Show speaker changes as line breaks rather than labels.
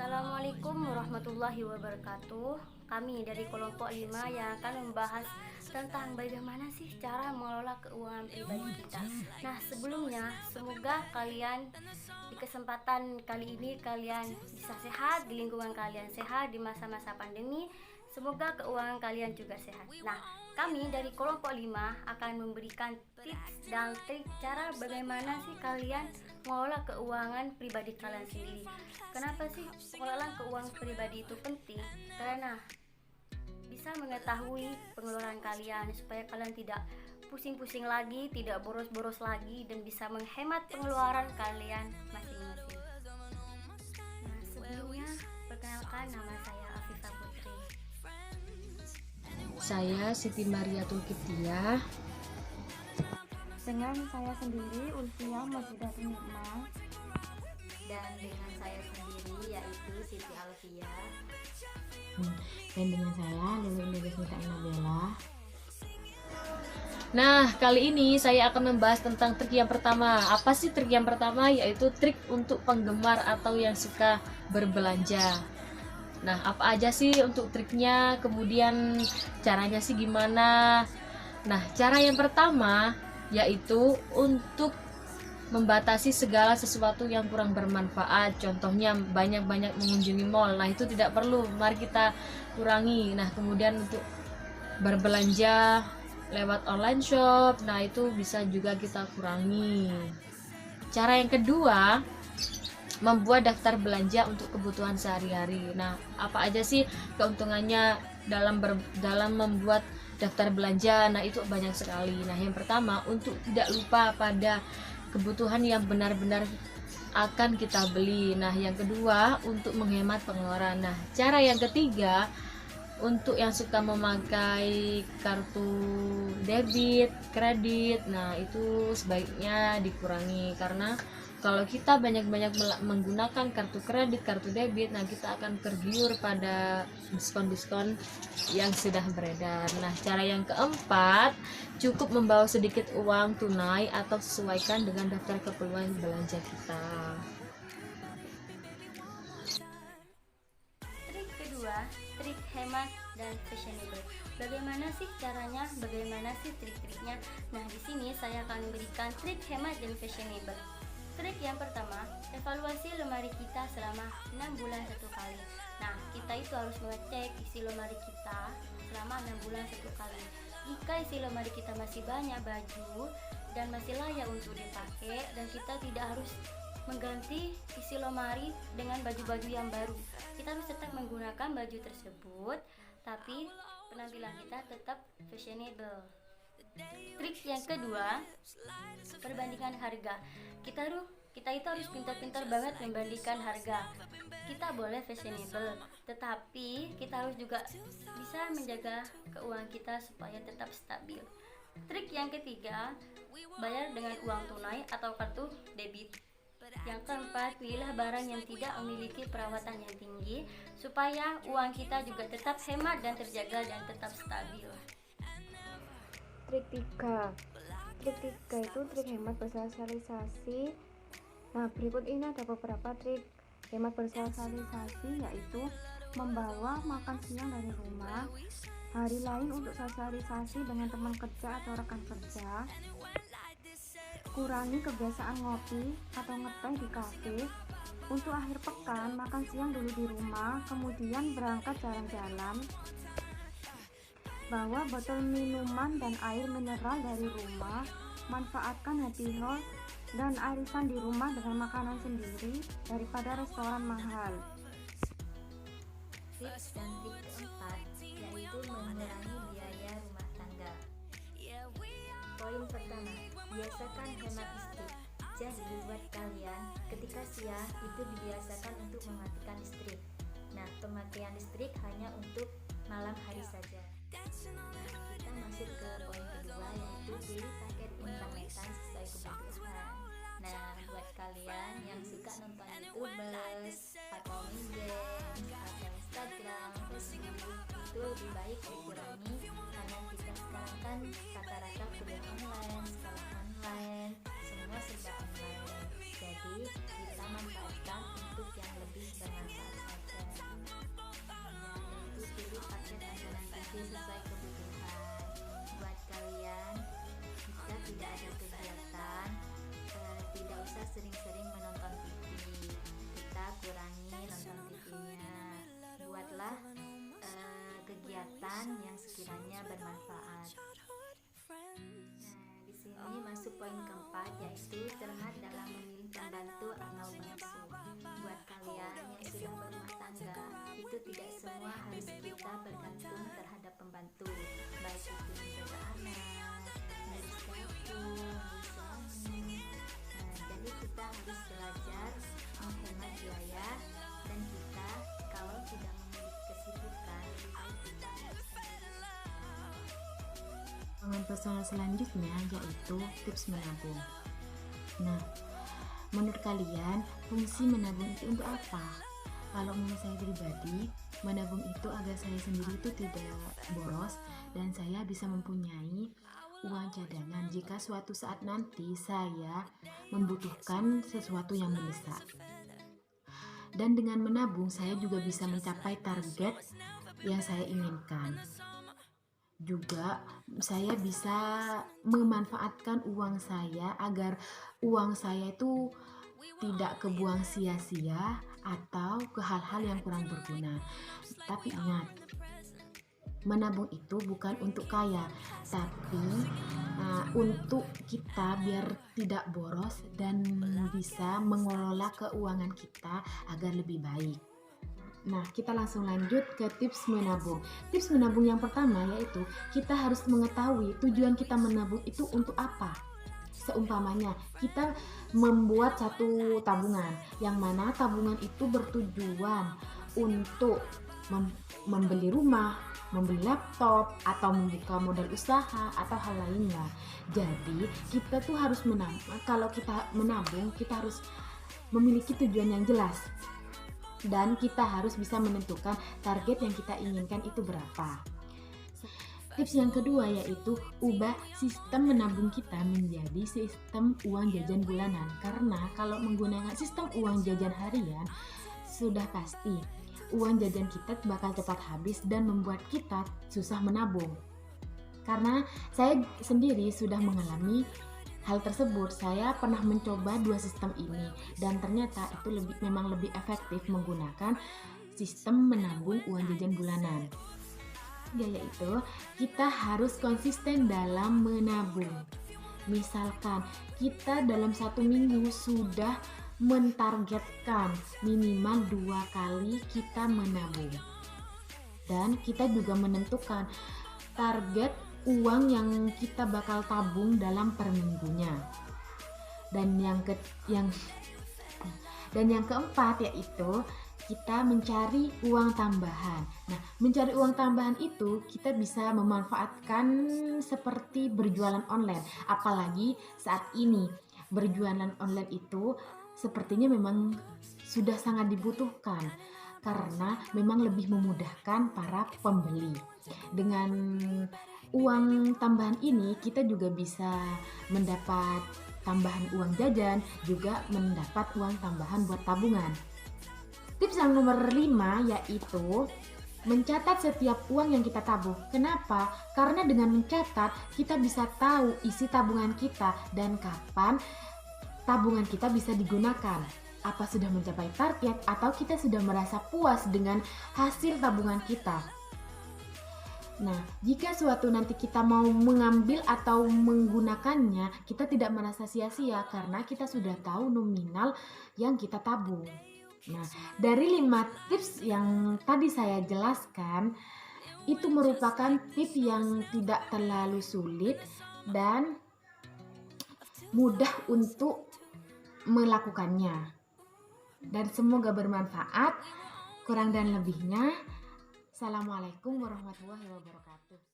Assalamualaikum warahmatullahi wabarakatuh. Kami dari kelompok 5 yang akan membahas tentang bagaimana sih cara mengelola keuangan pribadi kita. Nah, sebelumnya semoga kalian di kesempatan kali ini kalian bisa sehat, di lingkungan kalian sehat di masa-masa pandemi. Semoga keuangan kalian juga sehat. Nah, kami dari kelompok 5 akan memberikan tips dan trik cara bagaimana sih kalian mengelola keuangan pribadi kalian sendiri. Kenapa sih pengelolaan keuangan pribadi itu penting? Karena bisa mengetahui pengeluaran kalian supaya kalian tidak pusing-pusing lagi, tidak boros-boros lagi, dan bisa menghemat pengeluaran kalian masing-masing. Nah, sebelumnya perkenalkan, nama saya Afifah Putri.
Saya Siti Mariatul Kiptiah.
Dengan saya sendiri Ulfia Majidatul Nikmah.
Dan dengan saya sendiri yaitu Siti Alfia.
Dan dengan saya Lili Nurusnita Nabila. Nah, kali ini saya akan membahas tentang trik yang pertama. Apa sih trik yang pertama? Yaitu trik untuk penggemar atau yang suka berbelanja. Nah, apa aja sih untuk triknya? Kemudian caranya sih gimana? Nah, cara yang pertama yaitu untuk membatasi segala sesuatu yang kurang bermanfaat. Contohnya banyak-banyak mengunjungi mall. Nah, itu tidak perlu. Mari kita kurangi. Nah, kemudian untuk berbelanja lewat online shop. Nah, itu bisa juga kita kurangi. Cara yang kedua, membuat daftar belanja untuk kebutuhan sehari-hari. Nah, apa aja sih keuntungannya dalam membuat daftar belanja? Nah, itu banyak sekali. Nah, yang pertama, untuk tidak lupa pada kebutuhan yang benar-benar akan kita beli. Nah, yang kedua, untuk menghemat pengeluaran. Nah, cara yang ketiga, untuk yang suka memakai kartu debit, kredit, nah itu sebaiknya dikurangi, karena kalau kita banyak-banyak menggunakan kartu kredit, kartu debit, nah kita akan tergiur pada diskon-diskon yang sudah beredar. Nah, cara yang keempat, cukup membawa sedikit uang tunai atau sesuaikan dengan daftar keperluan belanja kita.
Trik kedua, trik hemat dan fashionable. Bagaimana sih caranya? Bagaimana sih trik-triknya? Nah, di sini saya akan memberikan trik hemat dan fashionable. Trik yang pertama, evaluasi lemari kita selama 6 bulan satu kali. Nah, kita itu harus mengecek isi lemari kita selama 6 bulan satu kali. Jika isi lemari kita masih banyak baju dan masih layak untuk dipakai, dan kita tidak harus mengganti isi lemari dengan baju-baju yang baru, kita harus tetap menggunakan baju tersebut, tapi penampilan kita tetap fashionable. Trik yang kedua, perbandingan harga. Kita itu harus pintar-pintar banget membandingkan harga. Kita boleh fashionable, tetapi kita harus juga bisa menjaga keuangan kita supaya tetap stabil. Trik yang ketiga, bayar dengan uang tunai atau kartu debit. Yang keempat, pilihlah barang yang tidak memiliki perawatan yang tinggi supaya uang kita juga tetap hemat dan terjaga dan tetap stabil.
Trik 3. Trik 3 itu trik hemat bersosialisasi. Nah, berikut ini ada beberapa trik hemat bersosialisasi, yaitu membawa makan siang dari rumah, hari lain untuk sosialisasi dengan teman kerja atau rekan kerja, kurangi kebiasaan ngopi atau ngeteh di kafe, untuk akhir pekan makan siang dulu di rumah, kemudian berangkat jalan-jalan, bawa botol minuman dan air mineral dari rumah, manfaatkan happy hour dan arisan di rumah dengan makanan sendiri daripada restoran mahal.
Tips dan trik keempat yaitu mengurangi biaya rumah tangga. Poin pertama, biasakan hemat listrik. Jadi buat kalian, ketika siang itu dibiasakan untuk mematikan listrik. Nah, pemakaian listrik hanya untuk malam hari saja. Nah, kita masuk ke poin kedua, yaitu beli paket internetan sesuai kebutuhan. Nah, buat kalian yang suka nonton YouTubers atau game atau Instagram, Facebook, itu lebih baik dikurangi, karena kita sekarang kan rata-rata kuliah online, sekolah online, semua serba online. Jadi kita manfaatkan untuk yang lebih bermanfaat saja.
kegiatan yang sekiranya bermanfaat. Nah, di sini masuk poin keempat, yaitu cermat dalam memilih pembantu atau bangsu. Buat kalian yang sudah berumah tangga, itu tidak semua harus kita bergantung terhadap pembantu, baik itu menjaga anak, ngurus dapur, ngurus suami. Nah, jadi kita harus belajar menghemat biaya, dan kita kalau tidak memiliki kesibukan, lebih baik kita
Pengembangan personal selanjutnya yaitu tips menabung. Nah, menurut kalian fungsi menabung itu untuk apa? Kalau menurut saya pribadi, menabung itu agar saya sendiri itu tidak boros dan saya bisa mempunyai uang cadangan jika suatu saat nanti saya membutuhkan sesuatu yang mendesak. Dan dengan menabung saya juga bisa mencapai target yang saya inginkan. Juga saya bisa memanfaatkan uang saya agar uang saya itu tidak kebuang sia-sia atau ke hal-hal yang kurang berguna. Tapi ingat, menabung itu bukan untuk kaya, tapi untuk kita biar tidak boros dan bisa mengelola keuangan kita agar lebih baik. Nah, kita langsung lanjut ke tips menabung. Tips menabung yang pertama yaitu kita harus mengetahui tujuan kita menabung itu untuk apa. Seumpamanya kita membuat satu tabungan, yang mana tabungan itu bertujuan untuk membeli rumah, membeli laptop, atau membuka modal usaha atau hal lainnya. Jadi kita tuh harus menabung. Kalau kita menabung, kita harus memiliki tujuan yang jelas. Dan kita harus bisa menentukan target yang kita inginkan itu berapa. Tips yang kedua yaitu ubah sistem menabung kita menjadi sistem uang jajan bulanan. Karena kalau menggunakan sistem uang jajan harian, sudah pasti uang jajan kita bakal cepat habis dan membuat kita susah menabung. Karena saya sendiri sudah mengalami hal tersebut. Saya pernah mencoba dua sistem ini dan ternyata itu memang lebih efektif menggunakan sistem menabung uang jajan bulanan. Yaitu kita harus konsisten dalam menabung. Misalkan kita dalam satu minggu sudah mentargetkan minimal 2 kali kita menabung, dan kita juga menentukan target uang yang kita bakal tabung dalam per minggunya. Dan yang keempat yaitu kita mencari uang tambahan. Nah, mencari uang tambahan itu kita bisa memanfaatkan seperti berjualan online. Apalagi saat ini berjualan online itu sepertinya memang sudah sangat dibutuhkan karena memang lebih memudahkan para pembeli. Dengan uang tambahan ini kita juga bisa mendapat tambahan uang jajan, juga mendapat uang tambahan buat tabungan. Tips yang nomor 5 yaitu mencatat setiap uang yang kita tabung. Kenapa? Karena dengan mencatat kita bisa tahu isi tabungan kita dan kapan tabungan kita bisa digunakan. Apa sudah mencapai target atau kita sudah merasa puas dengan hasil tabungan kita. Nah, jika suatu nanti kita mau mengambil atau menggunakannya, kita tidak merasa sia-sia karena kita sudah tahu nominal yang kita tabung. Nah, dari 5 tips yang tadi saya jelaskan, itu merupakan tips yang tidak terlalu sulit dan mudah untuk melakukannya. Dan semoga bermanfaat. Kurang dan lebihnya, Assalamualaikum warahmatullahi wabarakatuh.